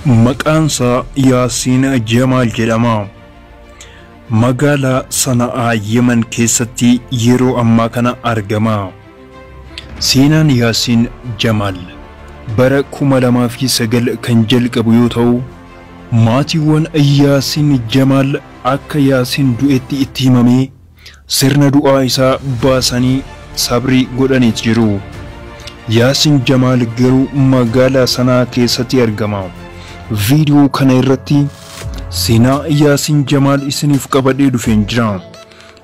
Maqaansaa Yaasiin Jamaal jedhama. Magaalaa Sana'aa Yemen keessatti yeroo ammaa kana argama. Seenaan Yaasiin Jamaal bara 2009 kan jalqabu yoo ta'u, maatiiwwan Yaasiin Jamaal akka Yaasiin du'etti itti himamee sirna du'aa isaa baasanii sabrii godhanii jiru. Yaasiin Jamaal garuu magaalaa Sana'aa keessatti argama. Video kana irratti seenaa Yaasiin Jamaal isiniif qabadhee dhufeen jira.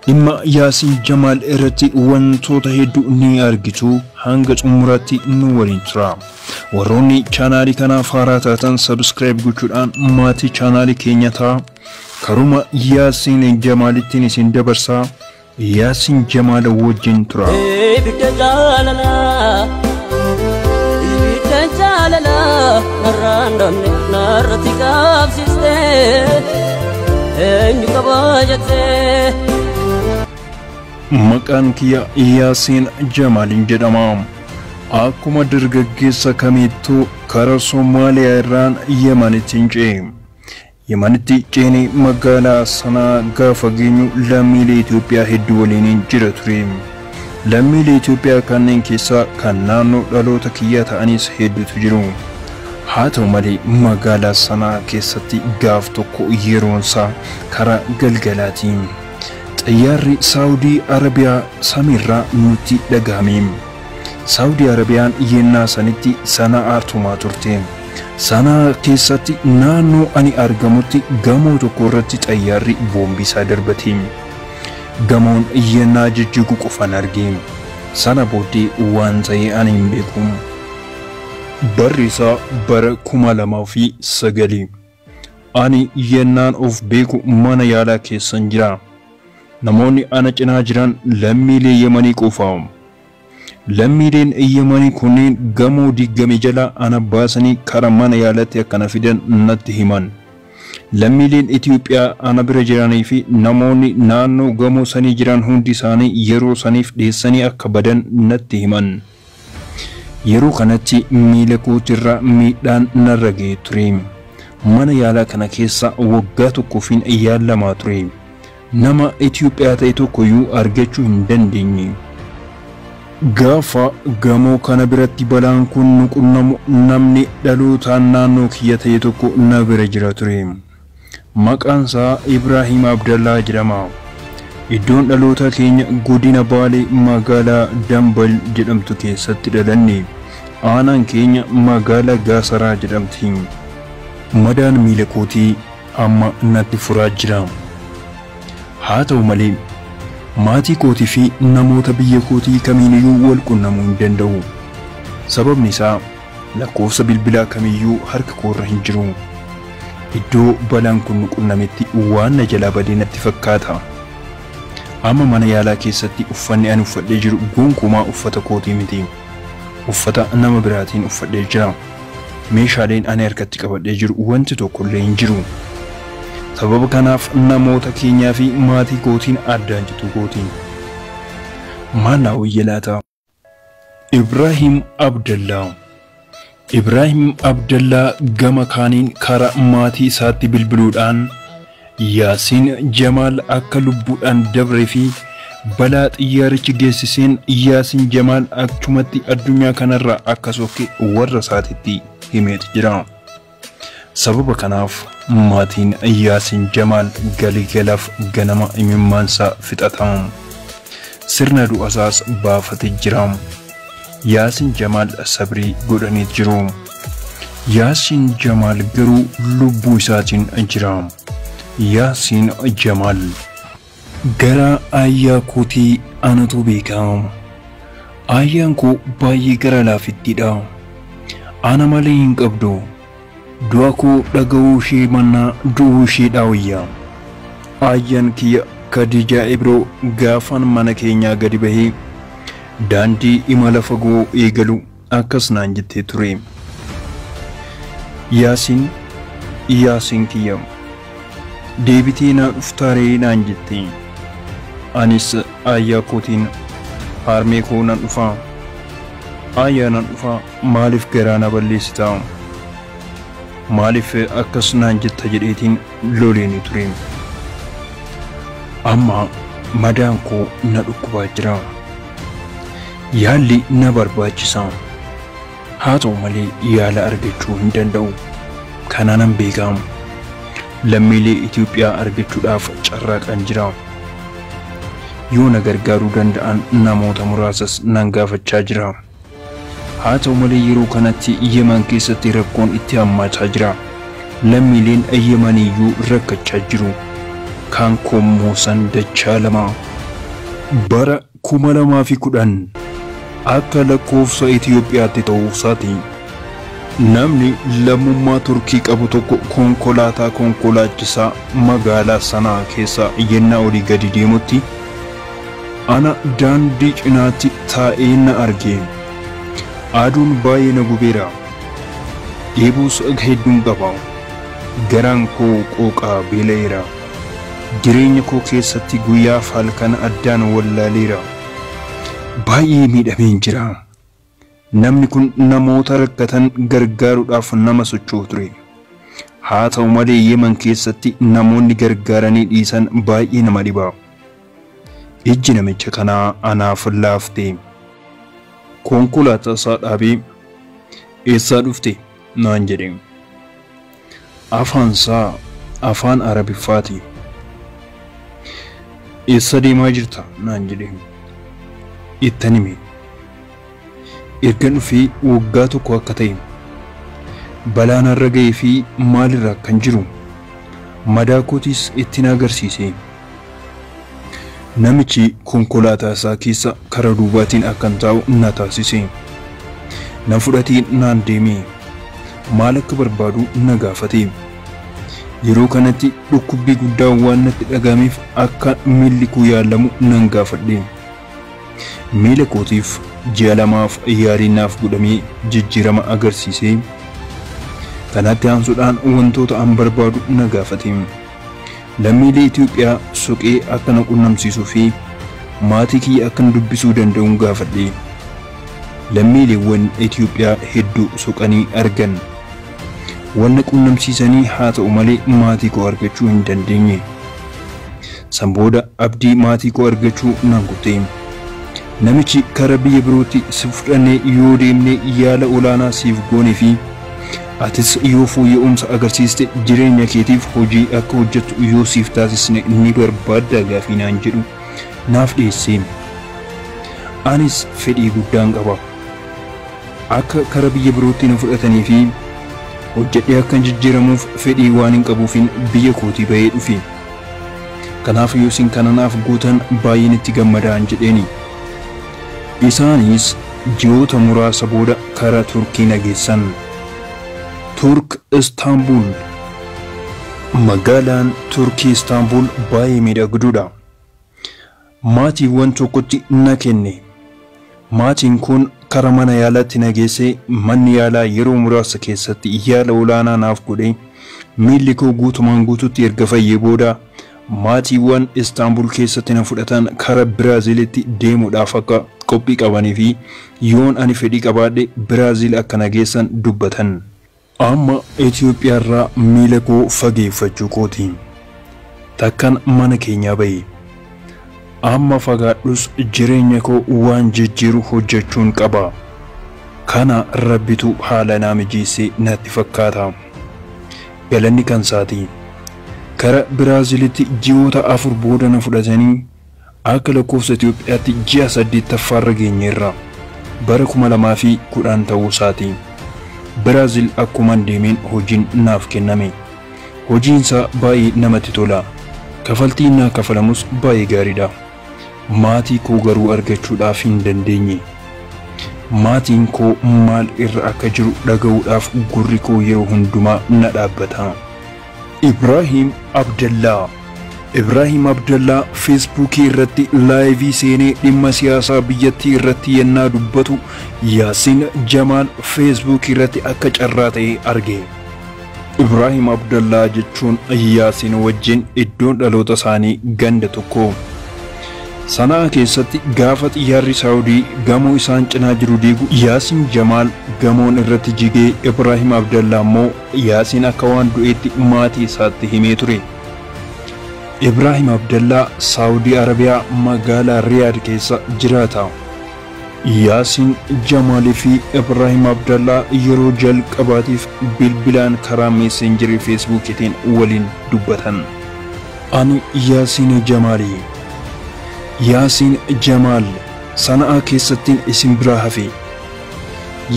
Dhimma Yaasiin Jamaal irratti wantoota hedduu ni argitu. Hanga xumuraatti nu waliin tura. Warroonni chaanaalii kanaaf haaraa taatan subscribe gochuudhaan maatii chaanaalii keenya ta'a. Karuma Yaasiin Jamaalittiin isin dabarsaa. Yaasiin Jamaal wajjin tura. Maqaan kiyya Yaasiin Jamaal jedhama. Akkuma dargaggeessa kamittuu karaa Somaaliyaa irraan Yemenitti ce'e. Yemenitti ce'ee magaalaa Sanaa gaafa geenyu lammiilee Itoophiyaa hedduu waliin jira ture. Lammiilee Itoophiyaa kanneen keessaa kan naannoo dhaloota kiyyaa ta'anis hedduutu jiru. Haa ta'u malee magaalaa Sanaa keessatti gaaf tokko yeroonsaa karaa galgalaatiin xayyaarri Saawudii Arabiyaa samiirraa nutti dhagahame. Saawudii Arabiyaan yennaa sanitti Sana'aa tumaa turte. Sanaa keessatti naannoo ani argamutti gamoo tokko irratti xayyaarri boombisaa darbate. Gamoon yennaa jijjigu qofan arge. Sana booddee waan ta'e ani hin beeku. Barri isaa bara 2009. Ani yennaan of beeku mana yaalaa keessan jira. Namoonni ana cinaa jiran lammiilee Yemanii qofa. Lammiileen Yemanii kunneen gamoo diggame jala ana baasanii karaa mana yaalaatti akkana fidan natti himan. Lammiileen Itoophiyaa ana bira jiranii fi namoonni naannoo gamoo sanii jiran hundi isaanii yeroo saniif dhiyeessanii akka badan natti himan. Yeroo kanatti miila kootirraa miidhaan narra ga'ee ture. Mana yaalaa kana keessa waggaa tokkoofiin yaalamaa ture. Nama Itoophiyaa ta'e tokkoyyuu argachuu hin dandeenye. Gaafa gamoo kana biratti balaan kun nu qunnamu namni dhalootaan naannoo kiyya ta'e tokko na bira jira ture. Maqaansaa Ibrahim Abdallaa jedhama. Iddoon dhaloota keenya godina Baalee magaalaa Dambal jedhamtu keessatti dhalanne. Aanaan keenya magaalaa Gaasaraa jedhamti. Madaan miila kootii amma natti furaa jira. Haa ta'u malee maatii kootii fi namoota biyya kootii kamiiniyyuu wal qunnamuu hin danda'u. Sababni isaa lakkoofsa bilbilaa kamiyyuu harka koorra hin jiru. Iddoo balaan kun nu qunnametti waan na jalaa badee natti fakkaata. Amma mana yaalaa keessatti uffanni ani uffadhee jiru gonkumaa uffata kootii miti. Uffata nama biraatiin uffadhee jira. Meeshaaleen ani harkatti qabadhee jiru wanti tokkollee hin jiru. Sababa kanaaf namoota keenyaa fi maatii kootiin addaan jitu kootiin. Maal wayyaalaata? Ibrahim Abdallaa. Ibrahim Abdallaa gama kaaniin karaa maatii isaatti bilbiluudhaan Yaasiin Jamaal akka lubbuudhaan dabree fi balaa xiyyaarichi geessiseen Yaasiin Jamaal achumatti addunyaa kanarraa akka sokke warra isaatitti himeet jira. Sababa kanaaf maatiin Yaasiin Jamaal galigalaaf ganama imimmaansaa fixatamu. Sirna du'asaas baafatee jira. Yaasiin Jamaal sabrii godhanii jiru. Yaasiin Jamaal garuu lubbuu isaatiin jira. Yaasiin Jamaal gara ayyaa kootii anatu beeka. Ayyaan koo baay'ee gara laafittiidha. Ana malee hin qabdu. Du'a koo dhaga'uu ishee mannaa du'uu ishee dhaawayya. Ayyaan kiyya Khadijaa Ibroo gaafan mana keenyaa gadi bahee daandii imala fagoo eegalu akkas naan jettee ture. Yaasiin kiyya deebitee naa dhuftaaree naan jette. Anis ayyaa kootiin harmee koo nan dhufaa. Ayyaa nan dhufaa maaliif garaa na balleessitaa? maaliif akkas naan jetta jedheetiin loleeni ture. Amma madaan koo na dhukkubaa jira. Yaalli na barbaachisa. Haa ta'u malee yaala argachuu hin danda'u. Kanaanan beekamu. Lammiilee Itoophiyaa argachuudhaaf carraaqan jira. Yoo na gargaaruu danda'an namoota muraasas nan gaafachaa jira. Haa ta'u malee yeroo kanatti Yemen keessatti rakkoon itti hammaataa jira. Lammiileen Yemeniyyuu rakkachaa jiru. Kan koomoosan dachaa lama. Bara 2010 akka lakkoofsa Itoophiyaatti ta'uu isaati. Namni lammummaa Turkii qabu tokko konkolaachisaa magaalaa sanaa keessa yennaa olii gadi deemutti ana daandii cinaatti taa'ee na arge. Aduun baay'ee na gubeera. Dheebuus hedduun qaba. Garaan koo qooqaa beela'eera. Jireenya koo keessatti guyyaaf halkan addaan wallaaleera. Baay'ee miidhameen jira. Namni kun namoota rakkatan gargaaruudhaaf nama socho'u ture. Haa ta'u malee Yemen keessatti namoonni gargaaranii dhiisan baay'ee nama dhiba. Ijji namicha kanaa anaaf laafte. Konkolaataa isaa dhaabee eessaa dhufte naan jedhe. Afaan isaa afaan Arabiffaati. Eessa deemaa jirta naan jedhe. Ittan hime. Erga dhufee waggaa tokko akka ta'e balaan irra ga'ee fi maalirra kan jiru madaa kootis itti na agarsiise. Namichi konkolaataa isaa keessa karaa duubaatiin akkan taa'u na taasise. Na fudhatee naan deeme. Maal akka barbaadu na gaafate. Yeroo kanatti dhukkubbii guddaa waan natti dhagameef akka miilli koo yaalamu nan gaafadhe. Miila kootiif ji'a lamaaf yaaliinaaf godhamee jijjiirama agarsiise. Kanatti aansuudhaan wantoota an barbaadu na gaafate. Lammiilee Itoophiyaa suqee akka na qunnamsiisuu fi maatii kiyya akkan dubbisuu danda'uun gaafadhe. Lammiileewwan Itoophiyaa hedduu suqanii argan. Wanna qunnamsiisanii haa ta'u malee maatii koo argachuu hin dandeenye. San booda abdii maatii koo argachuu nan kutte. Namichi karaa biyya birootti si fudhannee yoo deemnee yaala olaanaa siif goone fi atis yoo fooyya'umsa agarsiiste jireenya keetiif hojii akka hojjettu yoo siif taasisne ni barbaadda gaafii naan jedhu naaf dhiyeesse. Anis fedhii guddaan qaba. Akka karaa biyya birootti na fudhatanii fi hojjedhee akkan jijjiiramuuf fedhii waan hin qabuufin biyya kootii bahee dhufe. Kanaaf yoo isin kana naaf gootan baay'een itti gammadaan jedheeni. Isaanis ji'oota muraasa booda karaa Turkii na geessan. Turk Istanbul. Magaalaan Turkii Istanbul baay'ee miidhagduudha. Maatiiwwan tokkotti na kenne. Maatiin kun karaa mana yaalaatti na geessee manni yaalaa yeroo muraasa keessatti yaala olaanaa naaf godhe. Miilli koo guutumaan guututti erga fayyee booda maatiiwwan Istanbul keessatti na fudhatan karaa Biraazilitti deemuudhaaf akka qophii qabanii fi yoon ani fedhii qabaadhe Biraazil akka na geessan dubbatan. Amma Itoophiyaarraa miila koo fageeffachuu kooti. Takkan mana keenyaa bahe. Amma fagaadhus jireenya koo waan jijjiiru hojjechuun qaba. Kana Rabbitu haala naa mijeessee natti fakkaata. Galanni kan isaati. Karaa Biraazilitti ji'oota 4 booda na fudhatanii akka lakkoofsa Itoophiyaatti ji'a 8ffaarra geenyeerra. Bara 2010 ta'uu isaati. Biraazil akkuman deemeen hojiin naaf kenname. Hojiinsaa baay'ee namatti tola. Kafaltiin naa kafalamus baay'ee gaariidha. Maatii koo garuu argachuudhaaf hin dandeenye. Maatiin koo maal irra akka jiru dhaga'uudhaaf gurri koo yeroo hundumaa na dhaabbata. Ibrahim Abdallah. Ibrahim Abdallah Facebook irratti laayivii seenee dhimma siyaasaa biyyattii irratti yennaa dubbatu Yaasin Jamaal Facebook irratti akka carraa ta'e arge. Ibrahim Abdallah jechuun Yaasin wajjin iddoon dhaloota isaanii ganda tokko. Sanaa keessatti gaafa xiyyaarri Saawudii gamoo isaan cinaa jiru diigu Yaasiin Jamaal gamoon irratti jigee Ibraahim Abdallaa immoo Yaasiin akka waan du'eetti maatii isaatti himee ture. Ibraahim Abdallaa Saawudii Arabiyaa magaalaa Riyaad keessa jiraata. Yaasiin Jamaalii fi Ibraahim Abdallaa yeroo jalqabaatiif bilbilaan karaa meessenjerii feesbuukiitiin waliin dubbatan. Ani Yaasiin Jamaalii. Yaasiin Jamaal Sanaa keessattiin isin biraa hafe.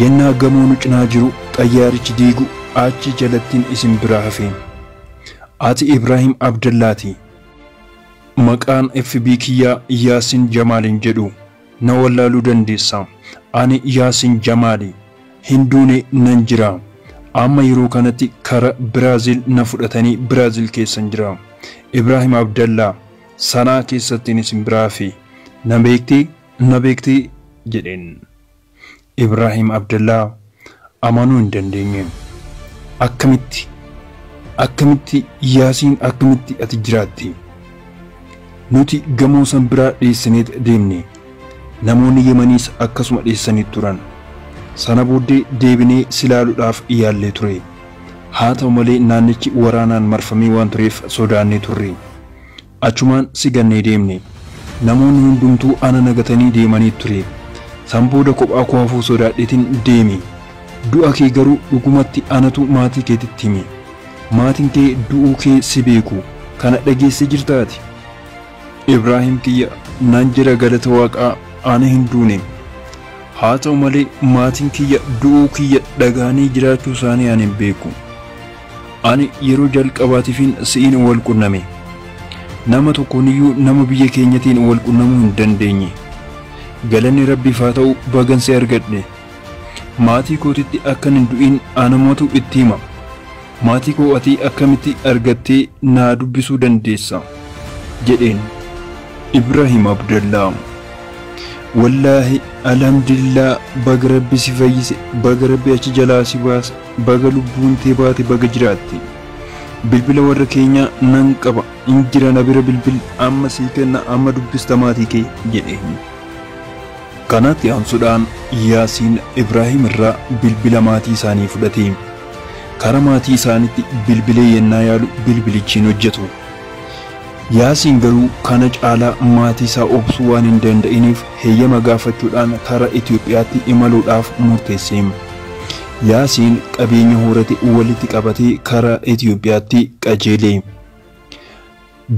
Yennaa gamoon cinaa jiru xayyaarichi diigu achi jalattiin isin biraa hafe. Ati Ibraahim Abdallaati. Maqaan FB kiyyaa Yaasiin Jamaaliin jedhu na wallaaluu dandeessa. Ani Yaasiin Jamaali. Hinduune nan jira. Amma yeroo kanatti kara Biraazil na fudhatanii Biraazil keessan jira. Ibraahim Abdallaa Sanaa keessattiin isin biraa hafe. Na beektii jedheen. Ibraahim Abdallaa amanuu hin dandeenye. Akkamitti Yaasiin akkamitti ati jiraatti? Nuti gamoo san biraa dheessineet deemne. Namoonni Yemaniis akkasuma dheessaniit turan. Sana booddee deebinee silaaluudhaaf yaallee ture. Haa ta'u malee naannichi waraanaan marfamee waan tureef sodaannee turre. Achumaan sigannee deemne. Namoonni hundumtuu ana nagatanii deemanii ture. San booda kophaa koofuu sodaadheetiin deeme. Du'a kee garuu dhugumatti anatu maatii keetitti hime. Maatiin kee du'uu kee si beeku. Kana dhageesse jirtaati. Ibraahim kiyya nan jira galata waaqaa ana hin duune. Haa ta'u malee maatiin kiyya du'uu kiyya dhagaanii jiraachuu isaanii ani hin beeku. Ani yeroo jalqabaatiifin si'iin wal qunname. Nama tokkoniyyuu nama biyya keenyatiin wal qunnamuu hin dandeenye. Galanni Rabbiif haa ta'u bagansi argadhe. Maatii kootitti akkan hin du'in anamatu itti hima. Maatii koo ati akkamitti argattee naa dubbisuu dandeessa jedheen. Ibraahim Abdallaa wallaahi alhamdulillah baga Rabbi si fayyise, baga Rabbi achi jalaa si baase, baga lubbuun tee baate, baga jiraatte. Bilbila warra keenya nan qaba in jira na bira bilbil amma sii kenna amma dubbista maatii kee jedheen. Kanatti aansuudhaan Yaasiin Ibraahim irraa bilbila maatii isaanii fudhatee kara maatii isaaniitti bilbilee yennaa yaalu bilbilichiin hojjetu. Yaasiin garuu kana caalaa maatii isaa obsuu waan hin danda'iniif heeyyama gaafachuudhaan kara Itoophiyaatti imaluudhaaf murteesse. Yaasiin qabeenya horate walitti qabatee kara Itoophiyaatti qajeele.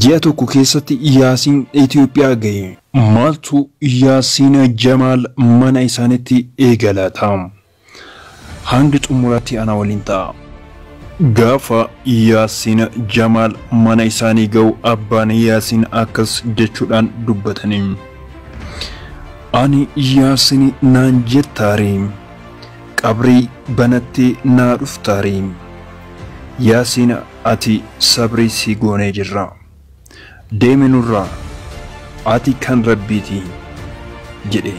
Ji'a tokko keessatti Yaasiin Itoophiyaa ga'e. Maaltu Yaasiin Jamaal mana isaaniitti eegalata? Hanga xumuraatti ana waliin ta'a. Gaafa Yaasiin Jamaal mana isaanii ga'u abbaan Yaasiin akkas jechuudhaan dubbatanii. Ani Yaasiin naan jettaare. Qabrii banattee naa dhuftaare. Yaasiin ati sabrii si goonee jirra. Deemi nurraa. Ati kan Rabbiiti jedhe.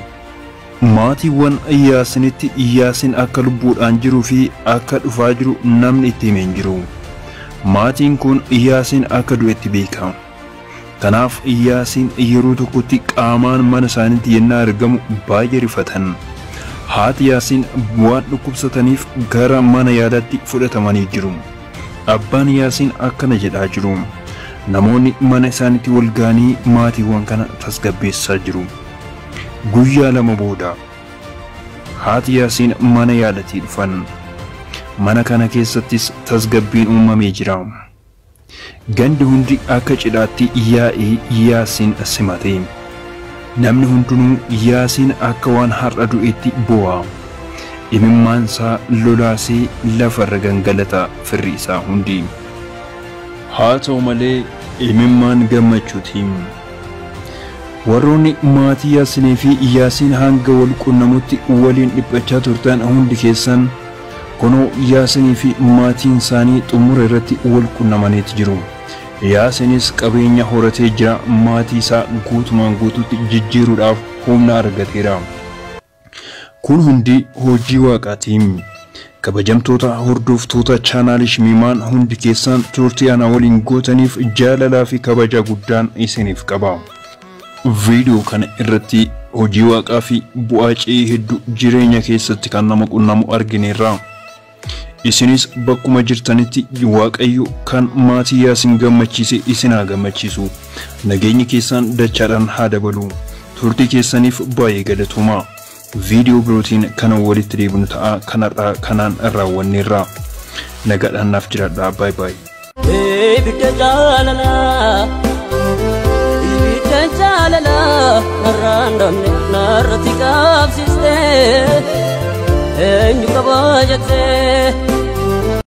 Maatiiwwan Yaasiinitti Yaasiin akka lubbuudhaan jiruu fi akka dhufaa jiru namni itti himee hin jiru. Maatiin kun Yaasiin akka du'etti beeka. Kanaaf Yaasiin yeroo tokkotti qaamaan mana isaaniitti yennaa argamu baay'ee rifatan. Haati Yaasiin waan dhukkubsataniif gara mana yaalaatti fudhatamanii jiru. Abbaan Yaasiin akkana jedhaa jiru. Namoonni mana isaaniitti wal ga'anii maatiiwwan kana tasgabbeessaa jiru. Guyyaa lama booda haati Yaasiin mana yaalatii dhufan. Mana kana keessattis tasgabbiin uumamee jira. Gandi hundi akka cidhaatti yaa'ee Yaasiin simate. Namni hundinuu Yaasiin akka waan har'a du'etti bo'a. Imimmaan isaa lolaasee lafarra gangalata firri isaa hundi. Haa ta'u malee imimmaan gammachuuti. Warroonni maatii Yaasiinii fi Yaasiin hanga wal qunnamutti waliin dhiphachaa turtan hundi keessan kunoo Yaasiinii fi maatiin isaanii xumura irratti wal qunnamaniiti jiru. Yaasiinis qabeenya horatee jira. Maatii isaa guutumaan guututti jijjiiruudhaaf humna argateera. Kun hundi hojii waaqaati. Kabajamtoota hordoftoota chaanaal Shimiimaan hundi keessan turtii ana waliin gootaniif jaalalaa fi kabaja guddaan isiniif qaba. Video kana irratti hojii waaqaa fi bu'aa ce'ii hedduu jireenya keessatti kan nama qunnamu argineerra. Isinis bakkuma jirtanitti Waaqayyo kan maatii Yaasiin gammachiise isin haa gammachiisu. Nageenyi keessan dachaadhaan haa dabalu. Turtii keessaniif baay'ee galatoomaa. Video birootiin kana walitti deebinu ta'a kanaan raawwanneerra. Nagaadhaan naaf jiraadhaa. Bye bye. Random narrative system, and you can